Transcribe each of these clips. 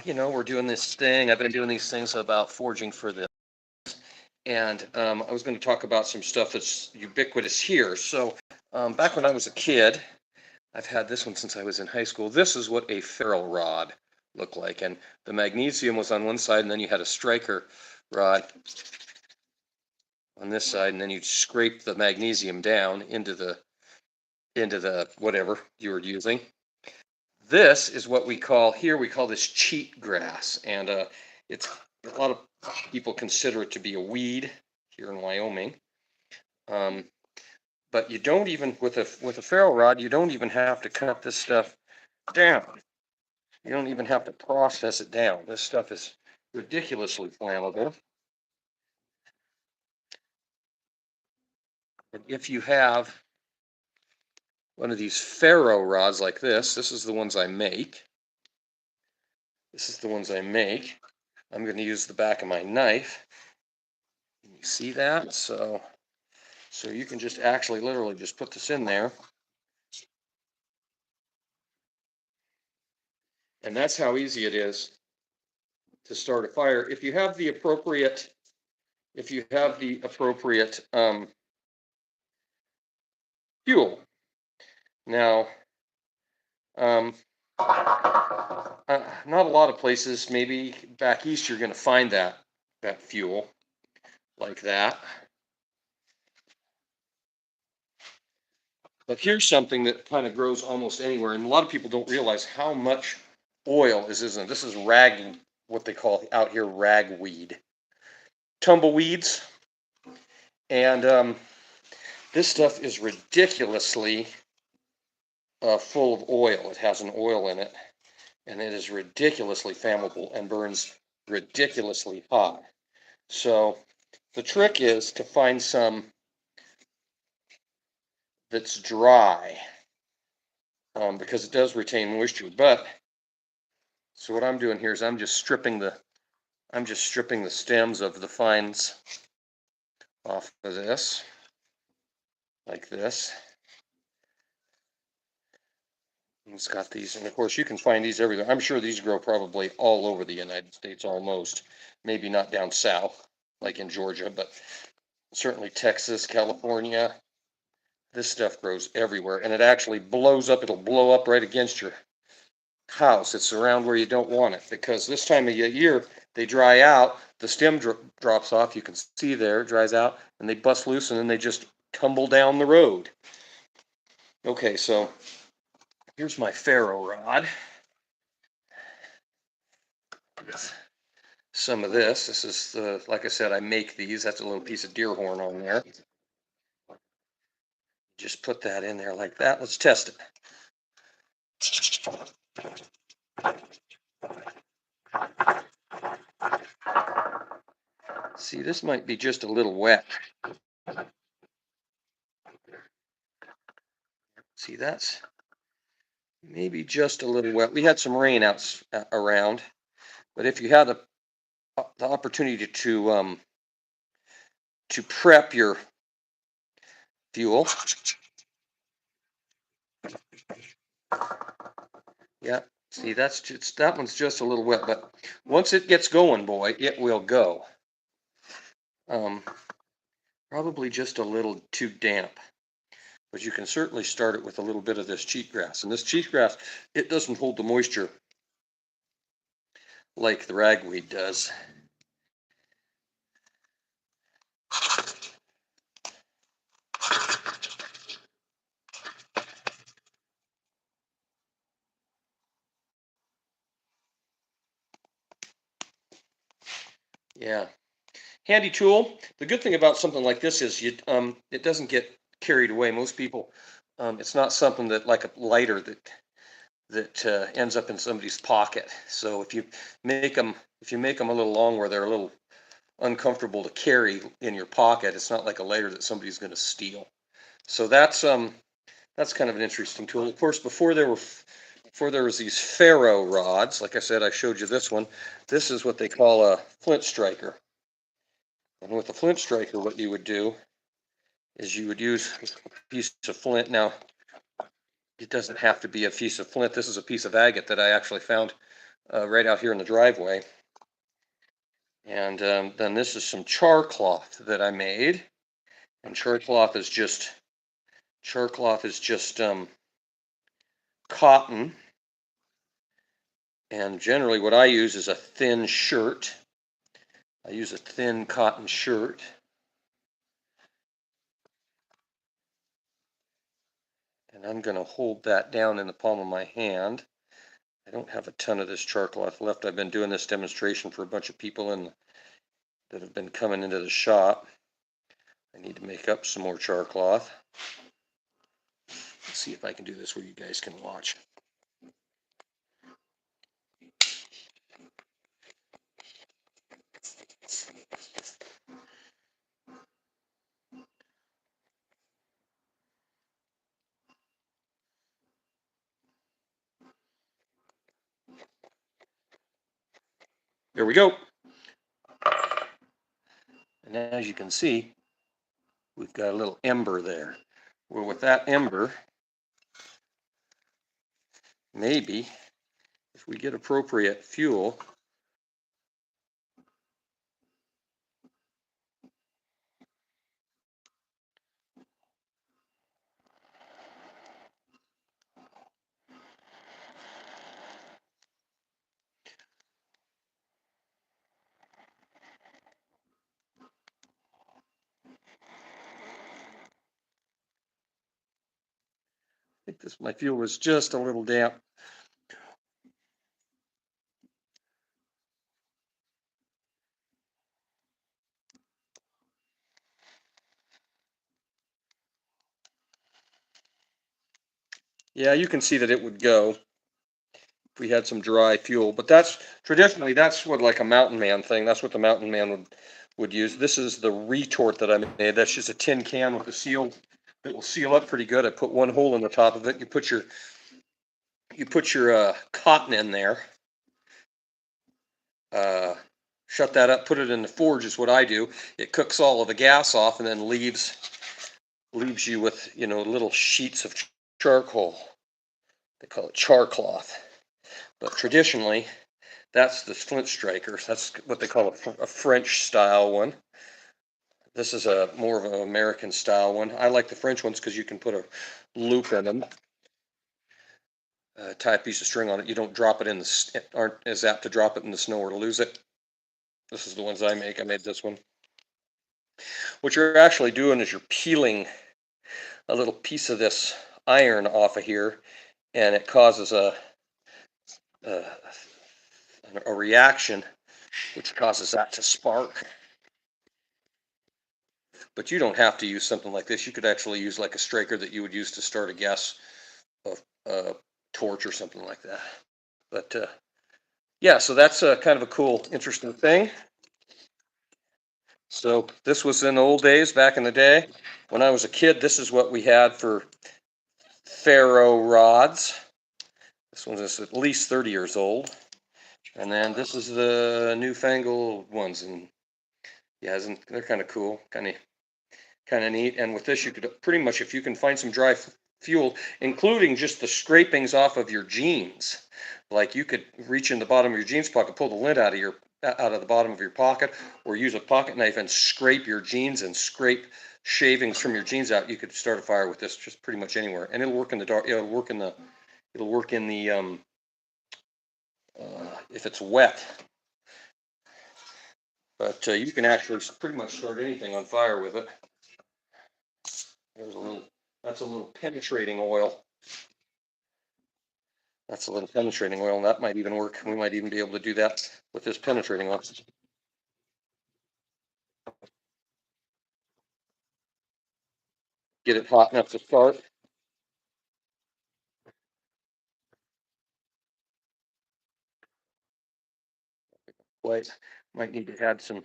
you know, we're doing this thing. I've been doing these things about forging for this. And I was going to talk about some stuff that's ubiquitous here. So back when I was a kid, I've had this one since I was in high school. This is what a ferrule rod looked like. And the magnesium was on one side, and then you had a striker rod on this side, and then you'd scrape the magnesium down into the whatever you were using. This is what we call this cheat grass, and it's a lot of people consider it to be a weed here in Wyoming. But you don't even with a ferrule rod, you don't even have to cut this stuff down. You don't even have to process it down. This stuff is ridiculously flammable. And if you have one of these ferro rods like this is the ones I make. This is the ones I make. I'm going to use the back of my knife. Can you see that? So you can just actually literally just put this in there. And that's how easy it is to start a fire. If you have the appropriate fuel. Now, not a lot of places, maybe back east, you're going to find that fuel like that. But here's something that kind of grows almost anywhere, and a lot of people don't realize how much oil is in it. This is what they call out here ragweed, tumbleweeds, and this stuff is ridiculously full of oil. It has an oil in it, and it is ridiculously flammable and burns ridiculously hot. So the trick is to find some that's dry, because it does retain moisture. But so what I'm doing here is I'm just stripping the stems of the fines off of this, like this. It's got these, and of course you can find these everywhere. I'm sure these grow probably all over the United States, almost. Maybe not down south, like in Georgia, but certainly Texas, California. This stuff grows everywhere, and it actually blows up. It'll blow up right against your house. It's around where you don't want it, because this time of year they dry out. The stem drops off. You can see there, it dries out, and they bust loose, and then they just tumble down the road. Okay, so here's my ferro rod. Some of this. This is like I said, I make these. That's a little piece of deer horn on there. Just put that in there like that. Let's test it. See, this might be just a little wet. See, that's maybe just a little wet. We had some rain out around, but if you had the opportunity to prep your fuel, yeah. See, that one's just a little wet, but once it gets going, boy, it will go. Probably just a little too damp, but you can certainly start it with a little bit of this cheatgrass. And this cheatgrass, it doesn't hold the moisture like the ragweed does. Yeah. Handy tool. The good thing about something like this is it doesn't get carried away. Most people, it's not something that, like a lighter, that ends up in somebody's pocket. So if you make them a little long where they're a little uncomfortable to carry in your pocket, it's not like a lighter that somebody's going to steal. So that's kind of an interesting tool. Of course, before there was these ferro rods, like I said, I showed you this one. This is what they call a flint striker. And with a flint striker, what you would do is you would use a piece of flint. Now, it doesn't have to be a piece of flint. This is a piece of agate that I actually found right out here in the driveway. And then this is some char cloth that I made. And char cloth is just cotton. And generally what I use is a thin shirt. I use a thin cotton shirt. And I'm going to hold that down in the palm of my hand. I don't have a ton of this char cloth left. I've been doing this demonstration for a bunch of people that have been coming into the shop. I need to make up some more char cloth. Let's see if I can do this where you guys can watch. There we go. And as you can see, we've got a little ember there. Well, with that ember, maybe if we get appropriate fuel, I think my fuel was just a little damp. Yeah, you can see that it would go if we had some dry fuel, but that's traditionally what like a mountain man thing. That's what the mountain man would use. This is the retort that I made. That's just a tin can with a seal that will seal up pretty good. I put one hole in the top of it. You put your cotton in there. Shut that up. Put it in the forge is what I do. It cooks all of the gas off and then leaves you with little sheets of charcoal. They call it char cloth, but traditionally that's the flint strikers. That's what they call a French style one. This is a more of an American style one. I like the French ones because you can put a loop in them, tie a piece of string on it. You don't drop it in aren't as apt to drop it in the snow or to lose it. This is the ones I make. I made this one. What you're actually doing is you're peeling a little piece of this iron off of here, and it causes a reaction which causes that to spark. But you don't have to use something like this. You could actually use like a striker that you would use to start a gas torch or something like that. But yeah, so that's kind of a cool, interesting thing. So this was in the old days, back in the day. When I was a kid, this is what we had for ferro rods. This one is at least 30 years old. And then this is the newfangled ones, and yeah, they're kind of cool, kind of neat. And with this, you could pretty much, if you can find some dry fuel, including just the scrapings off of your jeans, like you could reach in the bottom of your jeans pocket, pull the lint out of the bottom of your pocket, or use a pocket knife and scrape your jeans and scrape shavings from your jeans out. You could start a fire with this just pretty much anywhere, and it'll work in the dark. It'll work in the if it's wet. But you can actually pretty much start anything on fire with it. That's a little penetrating oil. That's a little penetrating oil, and that might even work. We might even be able to do that with this penetrating oil. Get it hot enough to start. White. Might need to add some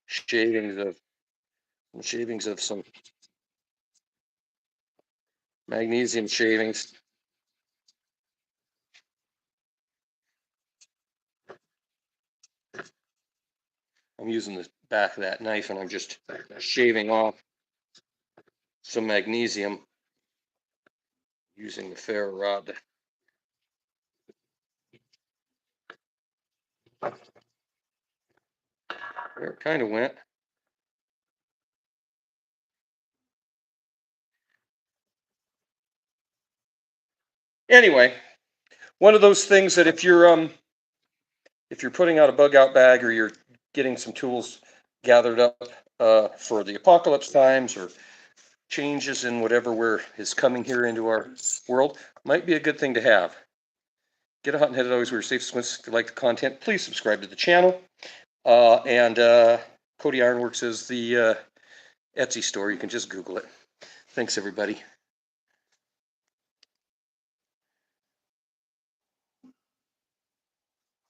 shavings of some magnesium shavings. I'm using the back of that knife and I'm just shaving off some magnesium using the ferro rod. There it kind of went. Anyway, one of those things that if you're putting out a bug out bag, or you're getting some tools gathered up for the apocalypse times, or changes in whatever is coming here into our world, might be a good thing to have. Get a hot and headed always where you're safe. If you like the content, please subscribe to the channel. And Cody Iron Works is the Etsy store. You can just Google it. Thanks, everybody.